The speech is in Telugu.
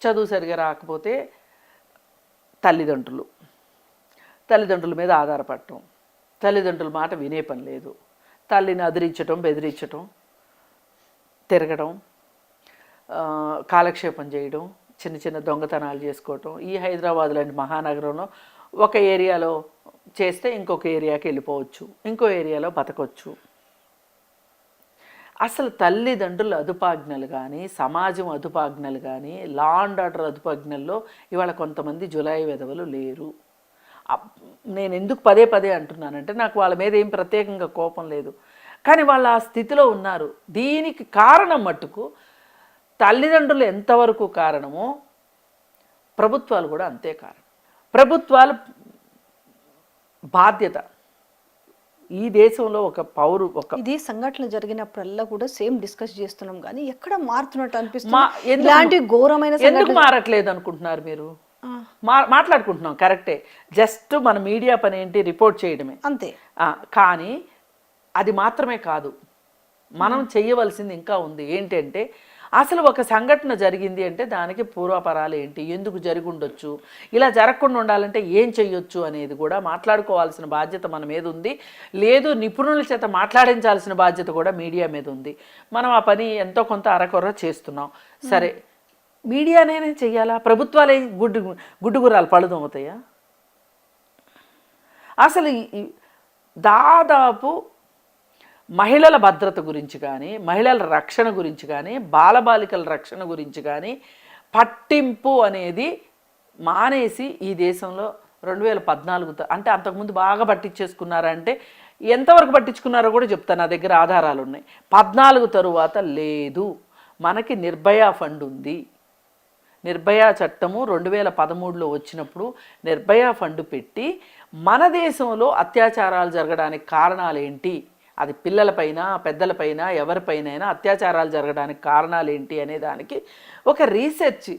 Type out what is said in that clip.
చదువు సరిగా రాకపోతే తల్లిదండ్రుల మీద ఆధారపడటం, తల్లిదండ్రుల మాట వినే పని లేదు, తల్లిని అదిరించటం, బెదిరించటం, తిరగడం, కాలక్షేపం చేయడం, చిన్న చిన్న దొంగతనాలు చేసుకోవటం. ఈ హైదరాబాద్ లాంటి మహానగరంలో ఒక ఏరియాలో చేస్తే ఇంకొక ఏరియాకి వెళ్ళిపోవచ్చు, ఇంకో ఏరియాలో బతకొచ్చు. అసలు తల్లిదండ్రుల అదుపాజ్ఞలు కానీ, సమాజం అదుపాజ్ఞలు కానీ, లా అండ్ ఆర్డర్ అదుపాజ్ఞల్లో ఇవాళ కొంతమంది జులాయి వెధవలు లేరు. నేను ఎందుకు పదే పదే అంటున్నానంటే నాకు వాళ్ళ మీద ఏం ప్రత్యేకంగా కోపం లేదు, కానీ వాళ్ళు ఆ స్థితిలో ఉన్నారు. దీనికి కారణం మట్టుకు తల్లిదండ్రులు ఎంతవరకు కారణమో ప్రభుత్వాలు కూడా అంతే కారణం. ప్రభుత్వాలు బాధ్యత. ఈ దేశంలో ఇది సంఘటనలు జరిగినప్పుడల్లా కూడా సేమ్ డిస్కస్ చేస్తున్నాం, కానీ ఎక్కడ మారుతున్నట్టు అనిపిస్తుంది. ఇలాంటి ఘోరమైన ఎందుకు మారట్లేదు అనుకుంటున్నారు మీరు? మాట్లాడుకుంటున్నాం కరెక్టే, జస్ట్ మన మీడియా పని ఏంటి, రిపోర్ట్ చేయడమే అంతే. కానీ అది మాత్రమే కాదు, మనం చెయ్యవలసింది ఇంకా ఉంది. ఏంటంటే అసలు ఒక సంఘటన జరిగింది అంటే దానికి పూర్వపరాలు ఏంటి, ఎందుకు జరిగి ఉండొచ్చు, ఇలా జరగకుండా ఉండాలంటే ఏం చెయ్యొచ్చు అనేది కూడా మాట్లాడుకోవాల్సిన బాధ్యత మన మీద ఉంది. లేదు, నిపుణుల చేత మాట్లాడించాల్సిన బాధ్యత కూడా మీడియా మీద ఉంది. మనం ఆ పని ఎంతో కొంత అరకొర చేస్తున్నాం. సరే, మీడియానే చెయ్యాలా? ప్రభుత్వాలే గుడ్డుగురాలు పழுదవుతాయా? అసలు దాదాపు మహిళల భద్రత గురించి కానీ, మహిళల రక్షణ గురించి కానీ, బాలబాలికల రక్షణ గురించి కానీ పట్టింపు అనేది మానేసి ఈ దేశంలో 2014 అంటే అంతకుముందు బాగా పట్టించేసుకున్నారంటే ఎంతవరకు పట్టించుకున్నారో కూడా చెప్తాను, నా దగ్గర ఆధారాలు ఉన్నాయి. 14 తరువాత లేదు. మనకి నిర్భయ ఫండ్ ఉంది. నిర్భయ చట్టము 2013లో వచ్చినప్పుడు నిర్భయ ఫండ్ పెట్టి మన దేశంలో అత్యాచారాలు జరగడానికి కారణాలు ఏంటి, అది పిల్లలపైన, పెద్దలపైన, ఎవరిపైనైనా అత్యాచారాలు జరగడానికి కారణాలు ఏంటి అనే దానికి ఒక రీసెర్చ్